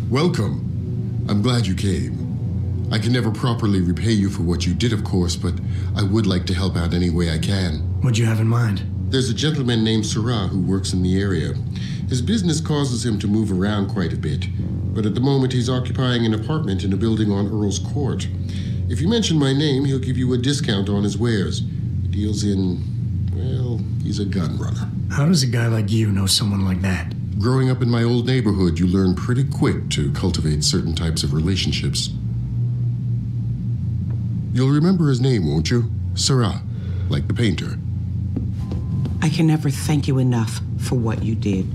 Welcome. I'm glad you came. I can never properly repay you for what you did, of course, but I would like to help out any way I can. What'd you have in mind? There's a gentleman named Sarah who works in the area. His business causes him to move around quite a bit, but at the moment he's occupying an apartment in a building on Earl's Court. If you mention my name, he'll give you a discount on his wares. He deals in, well, he's a gun runner. How does a guy like you know someone like that? Growing up in my old neighborhood, you learn pretty quick to cultivate certain types of relationships. You'll remember his name, won't you? Sarah, like the painter. I can never thank you enough for what you did.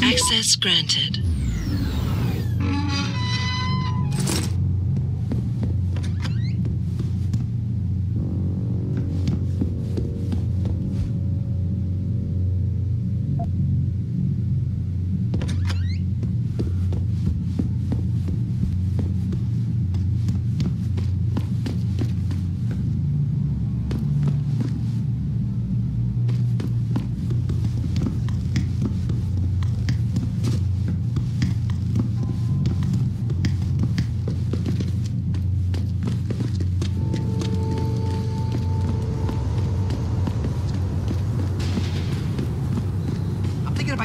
Access granted.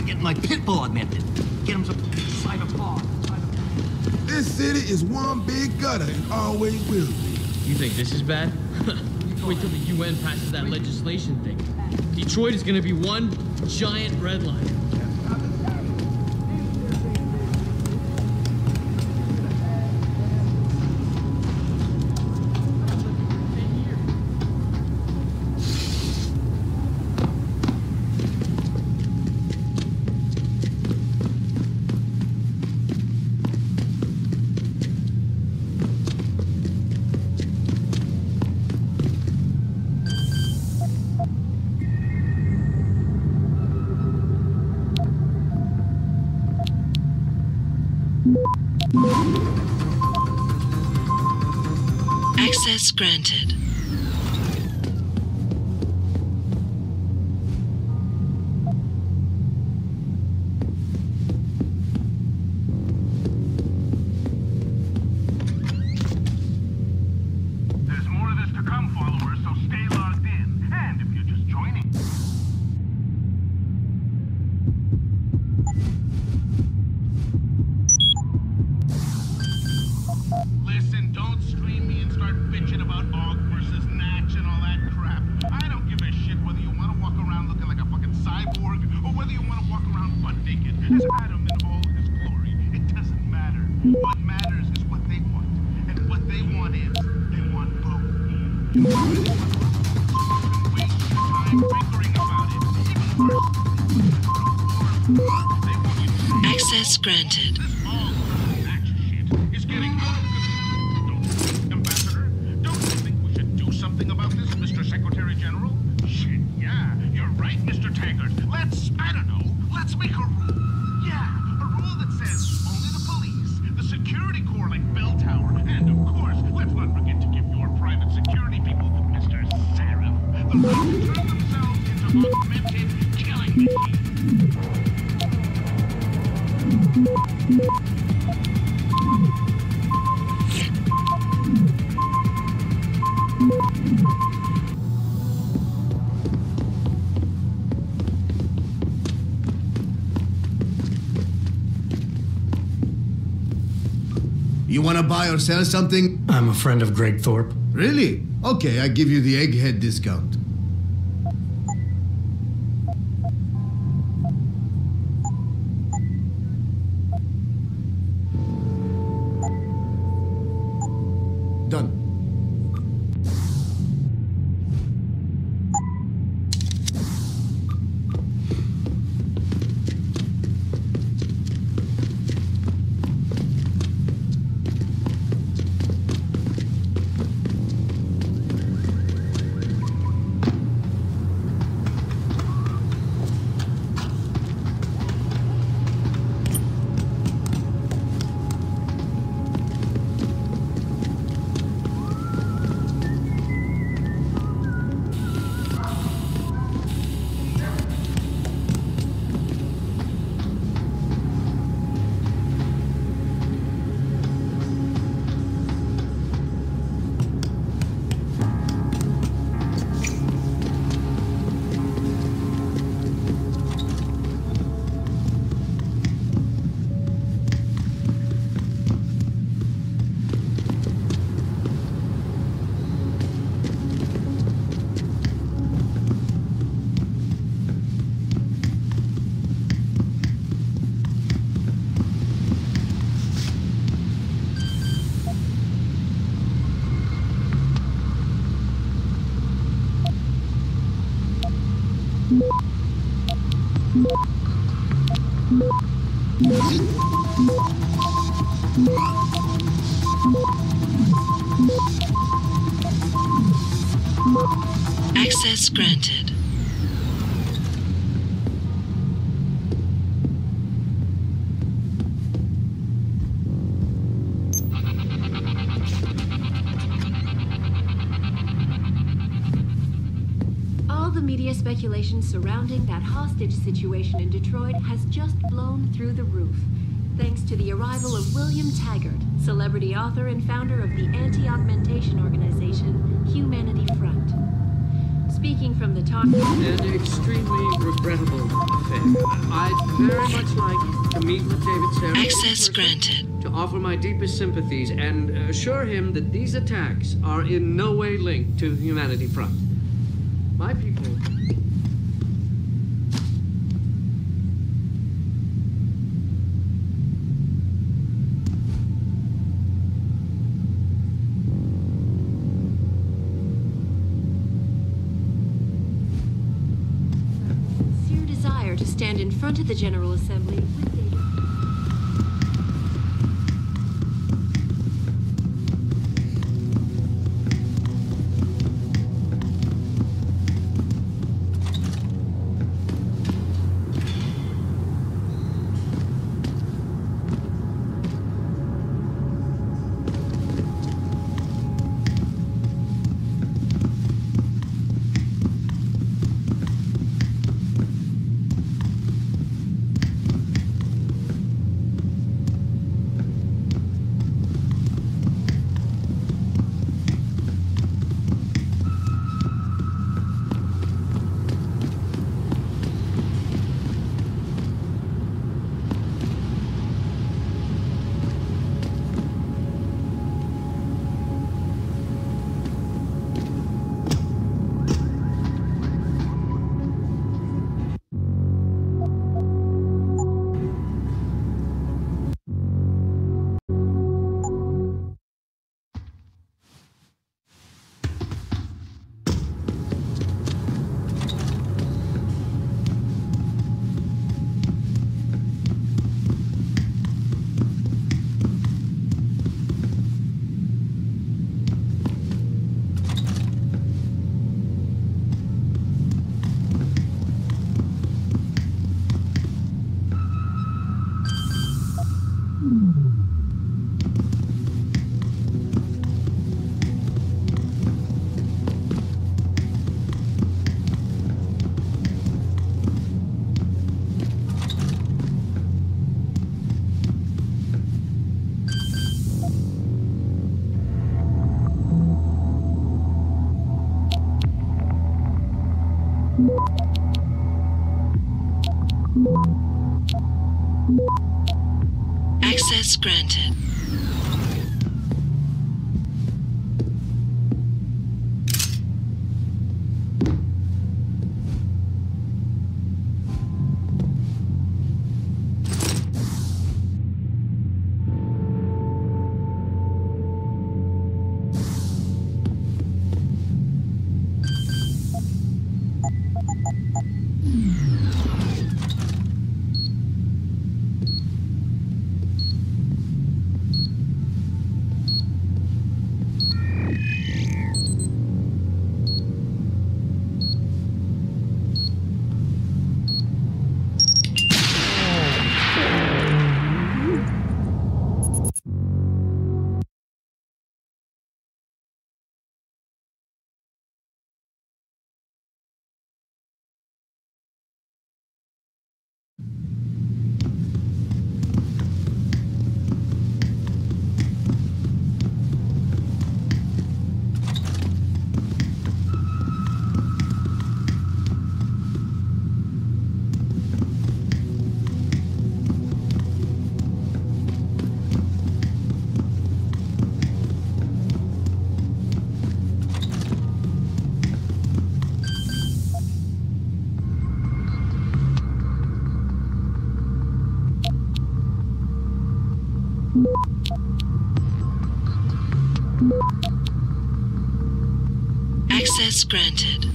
Getting my pit bull augmented. Get him some cyber paw. This city is one big gutter and always will be. You think this is bad? Wait till the UN passes that legislation thing. Detroit is gonna be one giant red line. Access granted. There's more of this to come, followers, so stay logged in. And if you're just joining... Listen, don't scream me and start bitching about Og versus Natch and all that crap. I don't give a shit whether you want to walk around looking like a fucking cyborg or whether you want to walk around butt naked as Adam in all his glory. It doesn't matter. What matters is what they want. And what they want is, they want both. You already want both. So waste your time bickering about it. Even worse, they want you to... Access granted. This Og versus Natch shit is getting out of control. Don't you think, Ambassador? Don't you think we should do something about this, Mr. Secretary General? Shit, yeah, you're right, Mr. Taggart. I don't know, let's make a rule. Yeah, a rule that says only the police, the security corps like Bell Tower, and of course, let's not forget to give your private security people, Mr. Seraph, the right to turn themselves into augmented killing machines. You want to buy or sell something? I'm a friend of Greg Thorpe. Really? Okay, I give you the egghead discount. Done. Access granted. All the media speculation surrounding that hostage situation in Detroit has just blown through the roof, thanks to the arrival of William Taggart, celebrity author and founder of the anti-augmentation organization Humanity Front. Speaking from the talk... An extremely regrettable affair. I'd very much like to meet with David Sarah. Access granted. To offer my deepest sympathies and assure him that these attacks are in no way linked to Humanity Front. My people... sincere desire to stand in front of the General Assembly with David. Access granted. Access granted.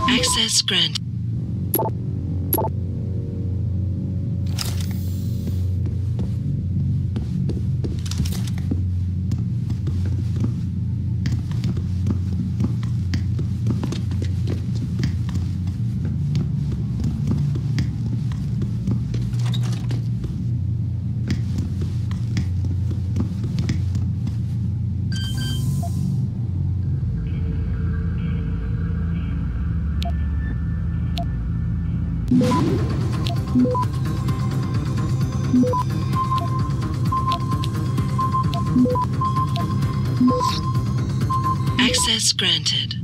Access granted. Access granted.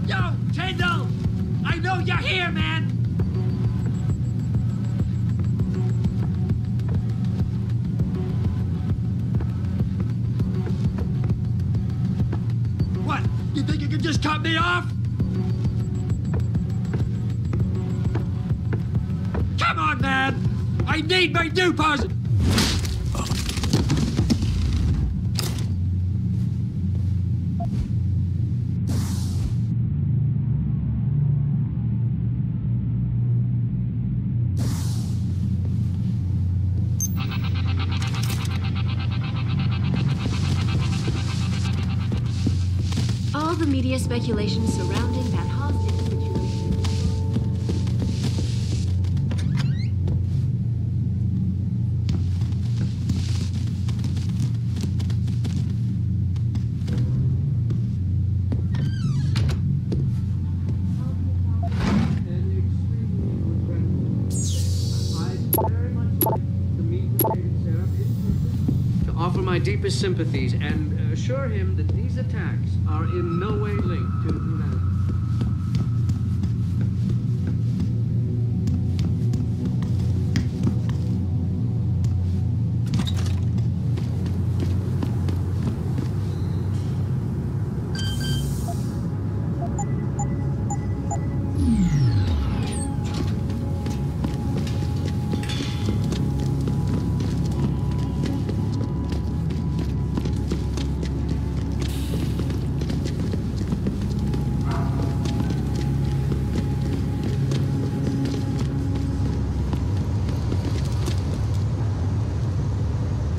Yo, Kendall! I know you're here, man! What? You think you can just cut me off? Come on, man! I need my new person! All the media speculation surrounding that hostage situation. To offer my deepest sympathies and assure him that these attacks are in no way linked to humanity.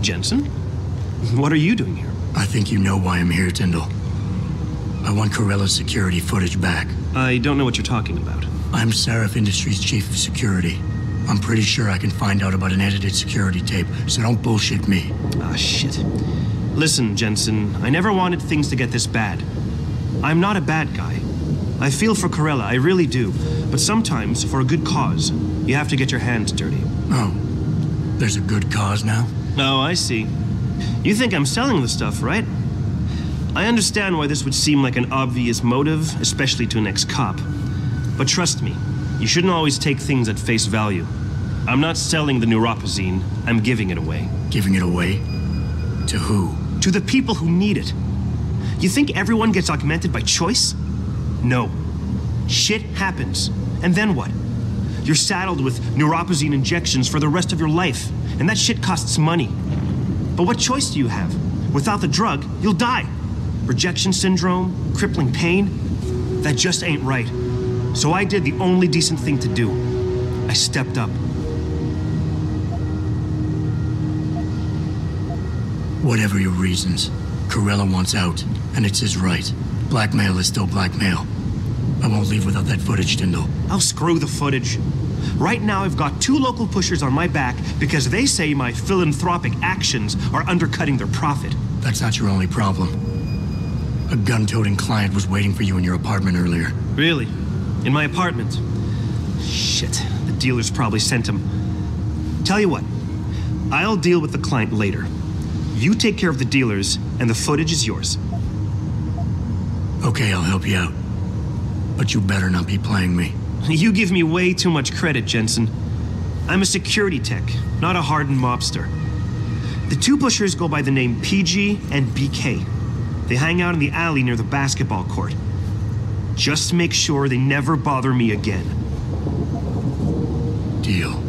Jensen? What are you doing here? I think you know why I'm here, Tyndall. I want Corella's security footage back. I don't know what you're talking about. I'm Seraph Industries' chief of security. I'm pretty sure I can find out about an edited security tape, so don't bullshit me. Ah, shit. Listen, Jensen, I never wanted things to get this bad. I'm not a bad guy. I feel for Corella, I really do. But sometimes, for a good cause, you have to get your hands dirty. Oh, there's a good cause now? Oh, I see. You think I'm selling the stuff, right? I understand why this would seem like an obvious motive, especially to an ex-cop. But trust me, you shouldn't always take things at face value. I'm not selling the neuropazine, I'm giving it away. Giving it away? To who? To the people who need it. You think everyone gets augmented by choice? No. Shit happens. And then what? You're saddled with neuropazine injections for the rest of your life, and that shit costs money. But what choice do you have? Without the drug, you'll die. Rejection syndrome, crippling pain, that just ain't right. So I did the only decent thing to do. I stepped up. Whatever your reasons, Corella wants out, and it's his right. Blackmail is still blackmail. I won't leave without that footage, Tyndall. I'll screw the footage. Right now, I've got 2 local pushers on my back because they say my philanthropic actions are undercutting their profit. That's not your only problem. A gun-toting client was waiting for you in your apartment earlier. Really? In my apartment? Shit, the dealers probably sent him. Tell you what, I'll deal with the client later. You take care of the dealers, and the footage is yours. Okay, I'll help you out. But you better not be playing me. You give me way too much credit, Jensen. I'm a security tech, not a hardened mobster. The 2 pushers go by the name PG and BK. They hang out in the alley near the basketball court. Just make sure they never bother me again. Deal.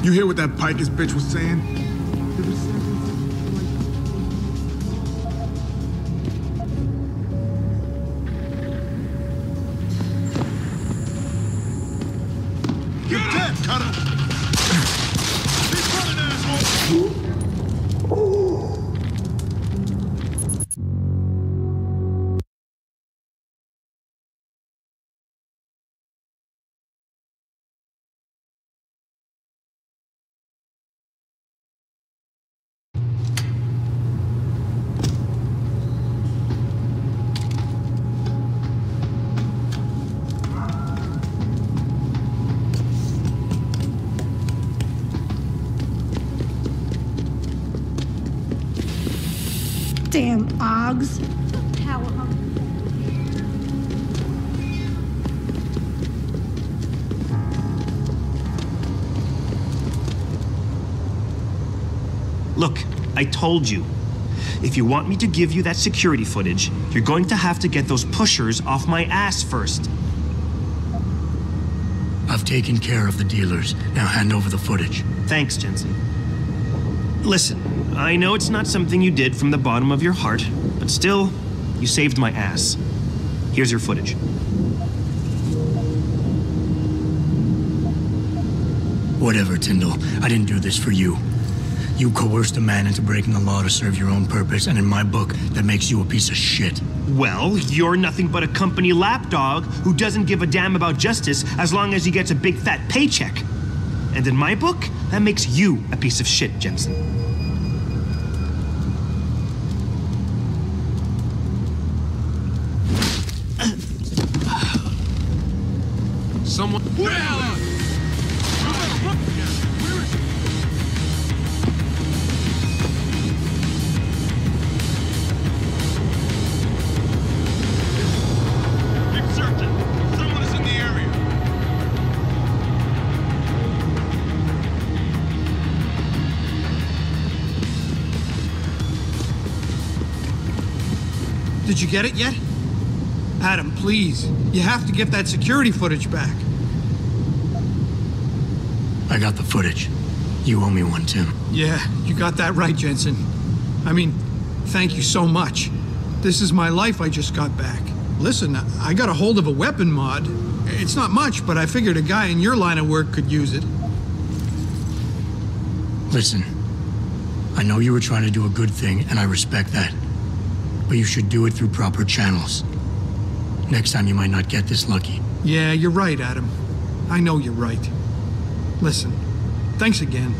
You hear what that Pikers bitch was saying? You're dead, Cutter! Keep running, asshole! Damn Oggs. Power hungry. Look, I told you. If you want me to give you that security footage, you're going to have to get those pushers off my ass first. I've taken care of the dealers. Now hand over the footage. Thanks, Jensen. Listen, I know it's not something you did from the bottom of your heart, but still, you saved my ass. Here's your footage. Whatever, Tyndall. I didn't do this for you. You coerced a man into breaking the law to serve your own purpose, and in my book, that makes you a piece of shit. Well, you're nothing but a company lapdog who doesn't give a damn about justice as long as he gets a big fat paycheck. And in my book, that makes you a piece of shit, Jensen. Someone... Where are you? Did you get it yet? Adam, please. You have to get that security footage back. I got the footage. You owe me one, Tim. Yeah, you got that right, Jensen. I mean, thank you so much. This is my life I just got back. Listen, I got a hold of a weapon mod. It's not much, but I figured a guy in your line of work could use it. Listen, I know you were trying to do a good thing, and I respect that. But you should do it through proper channels. Next time you might not get this lucky. Yeah, you're right, Adam. I know you're right. Listen, thanks again.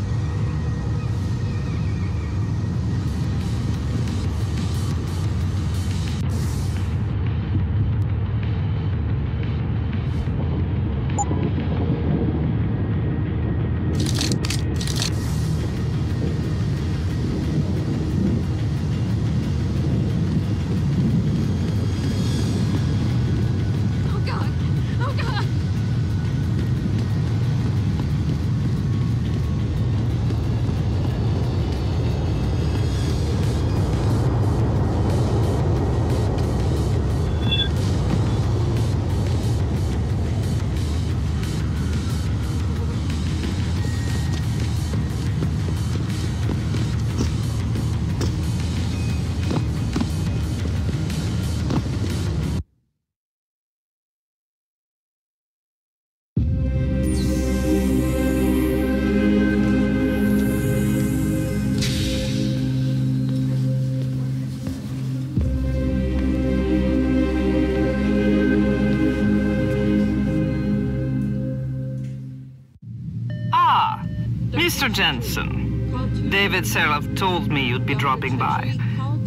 Mr. Jensen, David Seraph told me you'd be dropping by.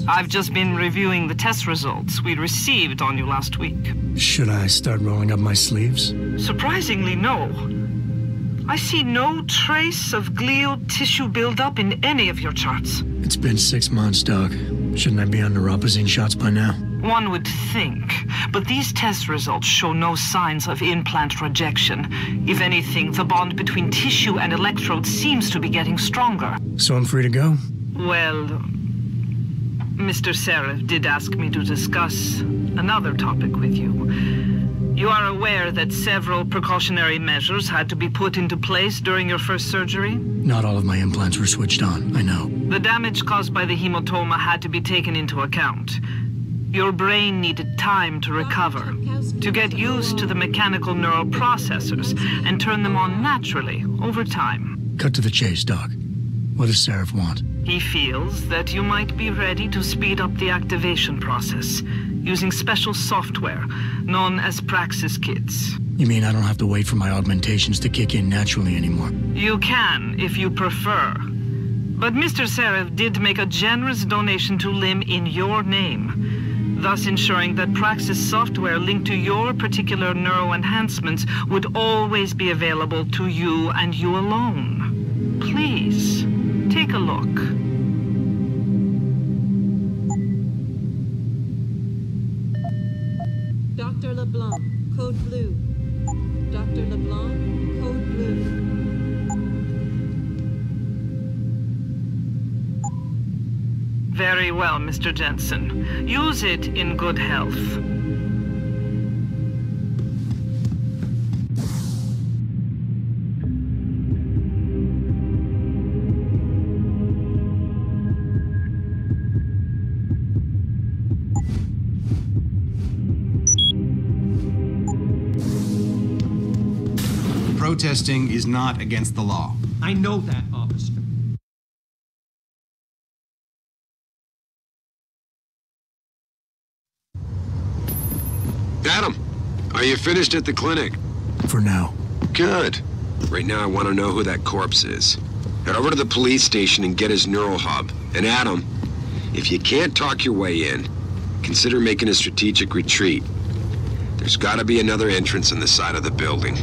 I've just been reviewing the test results we received on you last week. Should I start rolling up my sleeves? Surprisingly, no. I see no trace of glial tissue buildup in any of your charts. It's been 6 months, Doc. Shouldn't I be on neuropazine shots by now? One would think, but these test results show no signs of implant rejection. If anything, the bond between tissue and electrodes seems to be getting stronger. So I'm free to go? Well, Mr. Seraph did ask me to discuss another topic with you. You are aware that several precautionary measures had to be put into place during your first surgery? Not all of my implants were switched on, I know. The damage caused by the hematoma had to be taken into account. Your brain needed time to recover, to get used to the mechanical neural processors and turn them on naturally over time. Cut to the chase, Doc. What does Seraph want? He feels that you might be ready to speed up the activation process using special software known as Praxis kits. You mean I don't have to wait for my augmentations to kick in naturally anymore? You can, if you prefer. But Mr. Seraph did make a generous donation to LIM in your name, thus ensuring that Praxis software linked to your particular neuro enhancements would always be available to you and you alone. Please, take a look. Dr. LeBlanc, code blue. Dr. LeBlanc, code blue. Very well, Mr. Jensen. Use it in good health. Protesting is not against the law. I know that, officer. Adam, are you finished at the clinic? For now. Good. Right now I want to know who that corpse is. Head over to the police station and get his neural hub. And Adam, if you can't talk your way in, consider making a strategic retreat. There's got to be another entrance on the side of the building.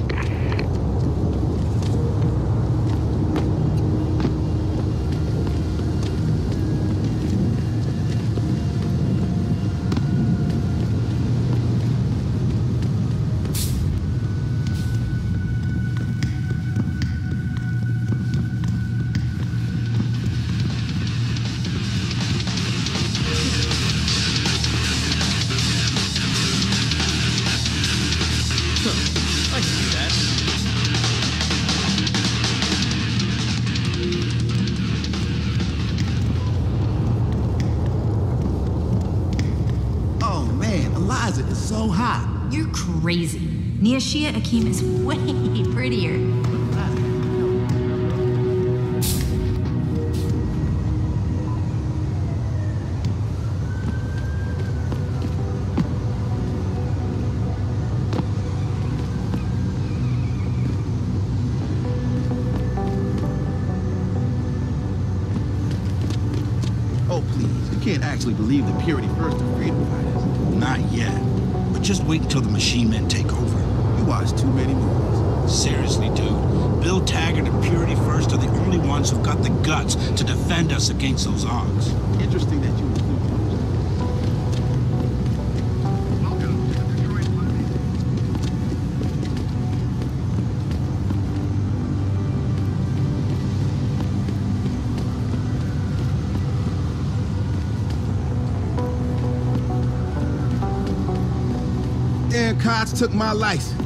I can do that. Oh man, Eliza is so hot. You're crazy. Niashia Akeem is way prettier. Oh, please. You can't actually believe the Purity First are freedom fighters. Not yet. But just wait until the machine men take over. You watch too many movies. Seriously, dude. Bill Taggart and Purity First are the only ones who've got the guts to defend us against those Ogs. Interesting that you include those. Welcome to the Detroit Live. Damn cops took my license,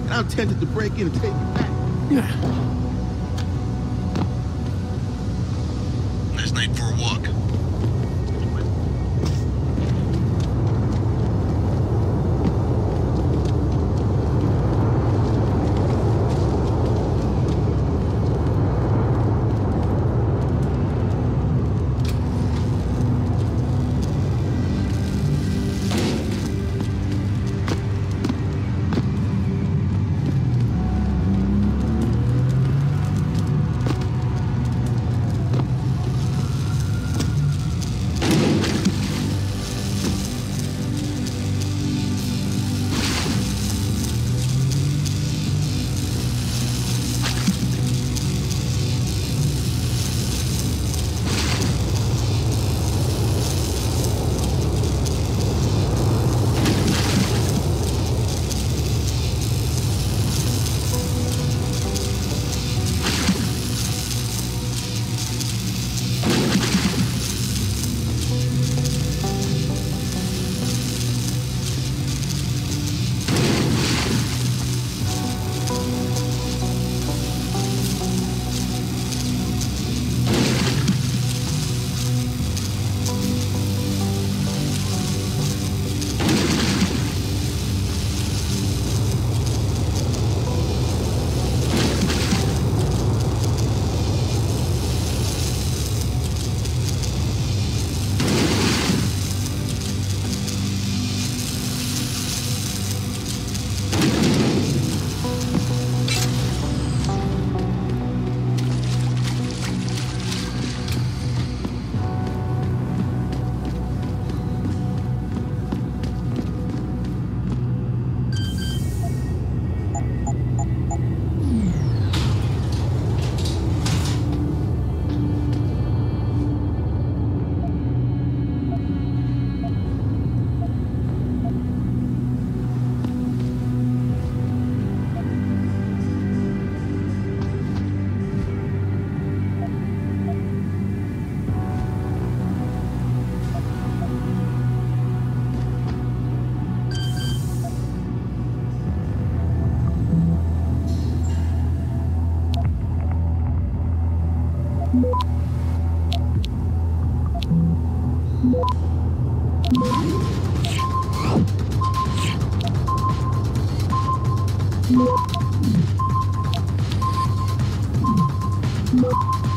and I'm tempted to break in and take it back. Nice night for a walk.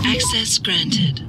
Access granted.